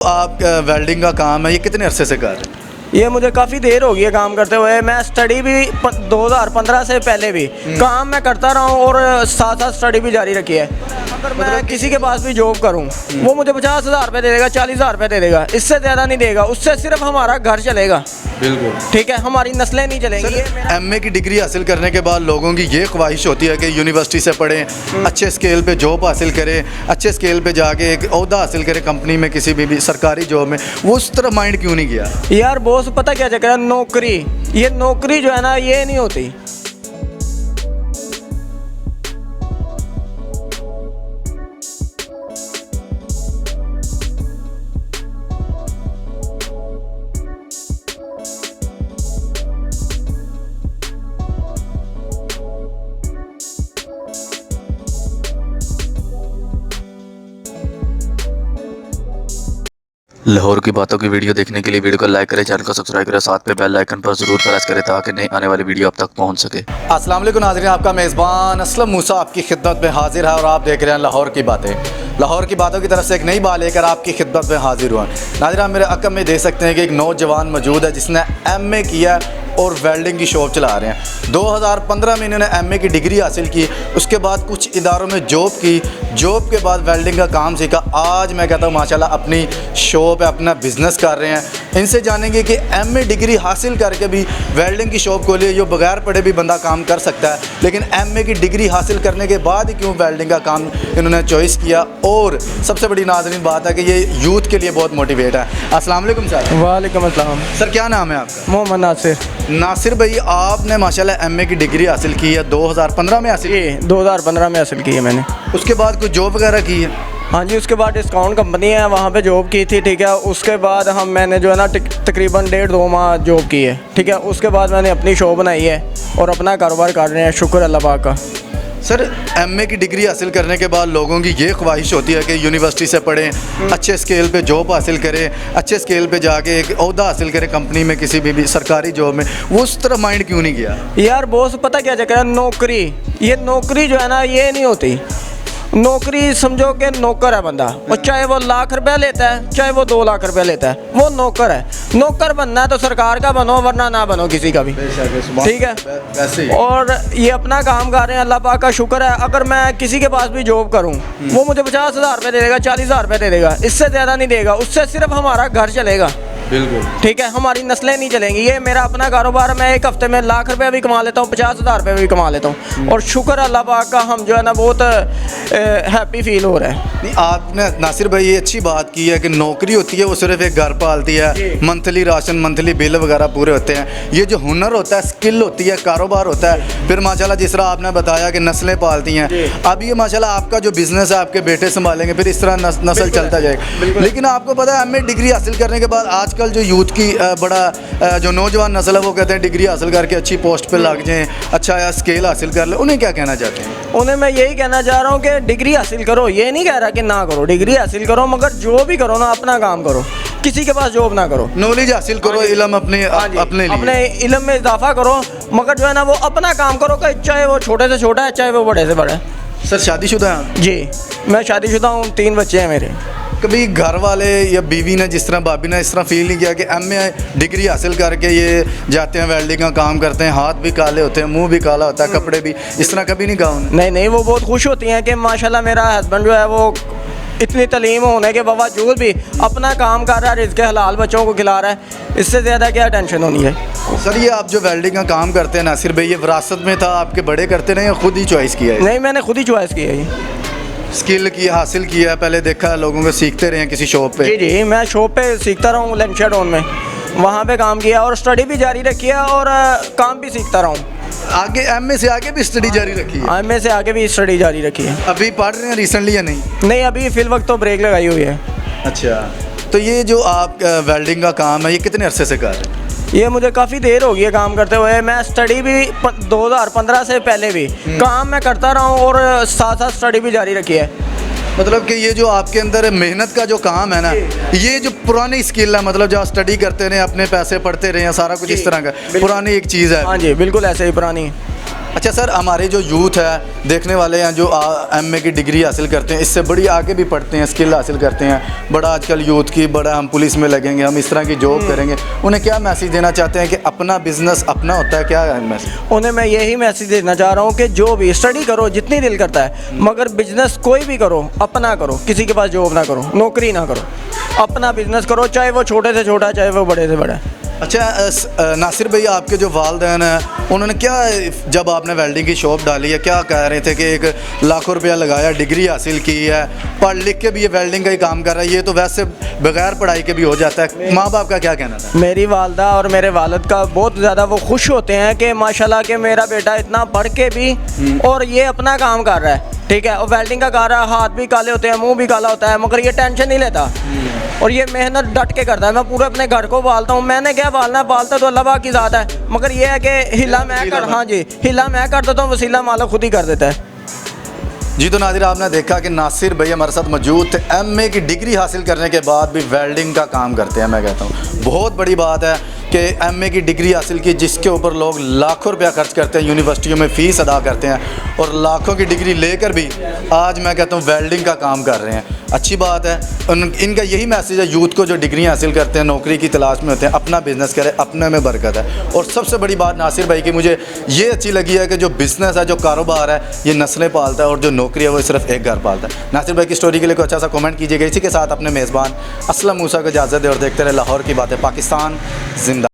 आप वेल्डिंग का काम है, ये कितने अरसे से कर रहे हैं? ये मुझे काफ़ी देर हो गई है काम करते हुए। मैं स्टडी भी 2015 से पहले भी काम मैं करता रहा हूँ और साथ साथ स्टडी भी जारी रखी है। अगर मैं किसी के पास भी जॉब करूँ वो मुझे 50,000 रुपये दे देगा, 40,000 रुपये दे देगा, इससे ज़्यादा नहीं देगा। उससे सिर्फ हमारा घर चलेगा, बिल्कुल ठीक है, हमारी नस्लें नहीं चलेंगी। एमए की डिग्री हासिल करने के बाद लोगों की ये ख्वाहिश होती है कि यूनिवर्सिटी से पढ़ें, अच्छे स्केल पे जॉब हासिल करें, अच्छे स्केल पे जाके एक ओहदा हासिल करें कंपनी में, किसी भी सरकारी जॉब में। वो उस तरह माइंड क्यों नहीं किया? यार बॉस पता क्या चक्कर है, नौकरी, ये नौकरी जो है ना ये नहीं होती। लाहौर की बातों की वीडियो देखने के लिए वीडियो को लाइक करें, चैनल को सब्सक्राइब करें, साथ में बेल आइकन पर जरूर प्रेस करें ताकि नई आने वाली वीडियो आप तक पहुंच सके। अस्सलाम वालेकुम नाज़रीन, आपका मेज़बान असलम मूसा आपकी खिदमत में हाजिर है और आप देख रहे हैं लाहौर की बातें। लाहौर की बातों की तरफ से एक नई बात लेकर आपकी खिदमत में हाजिर हुआ। नाज़रीन, आप मेरे अकब में देख सकते हैं कि एक नौजवान मौजूद है जिसने एमए किया और वेल्डिंग की शॉप चला रहे हैं। 2015 में इन्होंने एमए की डिग्री हासिल की, उसके बाद कुछ इदारों में जॉब की, जॉब के बाद वेल्डिंग का काम सीखा। आज मैं कहता हूँ माशाल्लाह अपनी शॉप है, अपना बिज़नेस कर रहे हैं। इनसे जानेंगे कि एमए डिग्री हासिल करके भी वेल्डिंग की शॉप खोली है, जो बगैर पढ़े भी बंदा काम कर सकता है, लेकिन एमए की डिग्री हासिल करने के बाद ही क्यों वेल्डिंग का काम इन्होंने चॉइस किया। और सबसे बड़ी नाज़रीन बात है कि ये यूथ के लिए बहुत मोटिवेट है। अस्सलाम वालेकुम सर। वालेकुम अस्सलाम। सर क्या नाम है आपका? मोहम्मद नासिर। नासिर भाई, आपने माशाल्लाह एमए की डिग्री हासिल की है, 2015 में हासिल की? 2015 में हासिल की है मैंने। उसके बाद कोई जॉब वगैरह की है? हाँ जी, उसके बाद डिस्काउंट कंपनी है, वहाँ पे जॉब की थी, ठीक है। उसके बाद मैंने जो है ना तकरीबन 1.5-2 माह जॉब की है, ठीक है। उसके बाद मैंने अपनी शॉप बनाई है और अपना कारोबार कर रहे हैं, शुक्र अल्लाह पाक का। सर, एमए की डिग्री हासिल करने के बाद लोगों की ये ख्वाहिश होती है कि यूनिवर्सिटी से पढ़ें, अच्छे स्केल पे जॉब हासिल करें, अच्छे स्केल पे जाके एक ओहदा हासिल करें कंपनी में, किसी भी सरकारी जॉब में। वो उस तरह माइंड क्यों नहीं किया? यार बॉस पता क्या चक्कर है, नौकरी, ये नौकरी जो है ना ये नहीं होती। नौकरी समझो कि नौकर है बंदा, और चाहे वो लाख रुपया लेता है चाहे वो 2 लाख रुपया लेता है, वो नौकर है। नौकर बनना है तो सरकार का बनो, वरना ना बनो किसी का भी, ठीक है। वैसे ही और ये अपना काम कर रहे हैं, अल्लाह पाक का शुक्र है। अगर मैं किसी के पास भी जॉब करूं वो मुझे 50,000 रुपये दे देगा, 40,000 रुपये दे देगा, इससे ज़्यादा नहीं देगा। उससे सिर्फ हमारा घर चलेगा, बिल्कुल, ठीक है, हमारी नस्लें नहीं चलेंगी। ये मेरा अपना कारोबार है, मैं एक हफ्ते में लाख रुपये भी कमा लेता हूँ, 50,000 रुपये भी कमा लेता हूँ, और शुक्र अल्लाह पाक का, हम जो है ना बहुत हैप्पी फील हो रहा है। नहीं, आपने नासिर भाई ये अच्छी बात की है कि नौकरी होती है वो सिर्फ एक घर पालती है, मंथली राशन, मंथली बिल वगैरह पूरे होते हैं। ये जो हुनर होता है, स्किल होती है, कारोबार होता है, फिर माशाल्लाह जिस तरह आपने बताया कि नस्लें पालती हैं। अब ये माशाल्लाह आपका जो बिज़नेस है आपके बेटे संभालेंगे, फिर इस तरह नस्ल चलता जाएगा। लेकिन आपको पता है एमए डिग्री हासिल करने के बाद आजकल जो यूथ की बड़ा जो नौजवान नस्ल है वो कहते हैं डिग्री हासिल करके अच्छी पोस्ट पे लग जाएं, अच्छा स्केल हासिल कर ले। उन्हें क्या कहना चाहते हैं? उन्हें मैं यही कहना चाह रहा हूँ कि डिग्री हासिल करो, ये नहीं कह रहा कि ना करो, डिग्री हासिल करो, मगर जो भी करो ना अपना काम करो, किसी के पास जॉब ना करो। नॉलेज हासिल करो, इल्म अपने इल्म में इजाफा करो, मगर जो है ना वो अपना काम करो, चाहे वो छोटे से छोटा है चाहे वो बड़े से बड़ा है। सर शादीशुदा हैं? जी मैं शादीशुदा हूँ, 3 बच्चे हैं मेरे। कभी घर वाले या बीवी ने, जिस तरह भाभी ने, इस तरह फील नहीं किया कि एमए डिग्री हासिल करके ये जाते हैं वेल्डिंग का काम करते हैं, हाथ भी काले होते हैं, मुंह भी काला होता है, कपड़े भी, इस तरह कभी नहीं कहा उन्होंने? नहीं नहीं, वो बहुत खुश होती हैं कि माशाल्लाह मेरा हस्बैंड जो है वो इतनी तालीम होने के बावजूद भी अपना काम कर रहा है, रिज़्क़ हलाल बच्चों को खिला रहा है, इससे ज़्यादा क्या टेंशन होनी है। सर, ये आप जो वेल्डिंग का काम करते हैं नासिर भाई, ये विरासत में था, आपके बड़े करते रहे या खुद ही चॉइस किया है? नहीं, मैंने खुद ही चॉइस की है। ये स्किल की हासिल किया है, पहले देखा है लोगों को सीखते रहे हैं किसी शॉप पे? जी जी, मैं शॉप पे सीखता रहा हूँ, लैंडशेड में, वहाँ पे काम किया और स्टडी भी जारी रखी है और काम भी सीखता रहा हूँ। आगे एमए से आगे भी स्टडी जारी रखी है? एमए से आगे भी स्टडी जारी रखी है। अभी पढ़ रहे हैं रिसेंटली या नहीं? नहीं, अभी फिल वक्त तो ब्रेक लगाई हुई है। अच्छा, तो ये जो आप वेल्डिंग का काम है ये कितने अरसे से कर रहे हैं? ये मुझे काफ़ी देर हो गई है काम करते हुए। मैं स्टडी भी 2015 से पहले भी काम मैं करता रहा हूँ और साथ साथ स्टडी भी जारी रखी है। मतलब कि ये जो आपके अंदर मेहनत का जो काम है ना, ये जो पुरानी स्किल है, मतलब जहाँ स्टडी करते रहे, अपने पैसे पढ़ते रहे, सारा कुछ इस तरह का पुरानी एक चीज़ है। हाँ जी, बिल्कुल ऐसे ही पुरानी। अच्छा सर, हमारे जो यूथ है देखने वाले हैं जो एमए की डिग्री हासिल करते हैं, इससे बड़ी आगे भी पढ़ते हैं, स्किल हासिल करते हैं, बड़ा आजकल यूथ की बड़ा हम पुलिस में लगेंगे, हम इस तरह की जॉब करेंगे, उन्हें क्या मैसेज देना चाहते हैं कि अपना बिजनेस अपना होता है, क्या है मैसेज? उन्हें मैं यही मैसेज देना चाह रहा हूँ कि जो भी स्टडी करो जितनी दिल करता है, मगर बिजनेस कोई भी करो अपना करो, किसी के पास जॉब ना करो, नौकरी ना करो, अपना बिजनेस करो, चाहे वो छोटे से छोटा चाहे वो बड़े से बड़ा। अच्छा नासिर भाई, आपके जो वालदैन हैं उन्होंने क्या, जब आपने वेल्डिंग की शॉप डाली है, क्या कह रहे थे कि एक लाखों रुपया लगाया, डिग्री हासिल की है, पढ़ लिख के भी ये वेल्डिंग का ही काम कर रहा है, ये तो वैसे बगैर पढ़ाई के भी हो जाता है, माँ बाप का क्या कहना था? मेरी वालदा और मेरे वालिद का बहुत ज़्यादा वो खुश होते हैं कि माशाल्लाह कि मेरा बेटा इतना पढ़ के भी और ये अपना काम कर रहा है, ठीक है, और वेल्डिंग का कर रहा है, हाथ भी काले होते हैं, मुंह भी काला होता है, मगर ये टेंशन नहीं लेता और ये मेहनत डट के करता है। मैं पूरे अपने घर को पालता हूँ, मैंने क्या पालना है, पालता तो अल्लाह पाक की ज़ात है, मगर ये है कि हिला मैं कर, हाँ जी, हिला मैं कर देता हूँ, वसीला मालिक खुद ही कर देता है। जी तो नाज़रीन, आपने देखा कि नासिर भाई हमारे साथ मौजूद थे, एमए की डिग्री हासिल करने के बाद भी वेल्डिंग का काम करते हैं। मैं कहता हूँ बहुत बड़ी बात है कि एमए की डिग्री हासिल की, जिसके ऊपर लोग लाखों रुपया खर्च करते हैं, यूनिवर्सिटियों में फ़ीस अदा करते हैं, और लाखों की डिग्री लेकर भी आज मैं कहता हूँ वेल्डिंग का काम कर रहे हैं। अच्छी बात है। इनका यही मैसेज है यूथ को जो डिग्री हासिल करते हैं, नौकरी की तलाश में होते हैं, अपना बिज़नेस करें, अपने में बरकत है। और सबसे बड़ी बात नासिर भाई की मुझे ये अच्छी लगी है कि जो बिज़नेस है, जो कारोबार है, ये नस्लें पालता है, और जो नौकरी है वो सिर्फ एक घर पालता है। नासिर भाई की स्टोरी के लिए कोई अच्छा सा कमेंट कीजिएगा। इसी के साथ अपने मेज़बान असलम मूसा को इजाज़त दे और देखते रहे लाहौर की बातें पाकिस्तान जिंदा।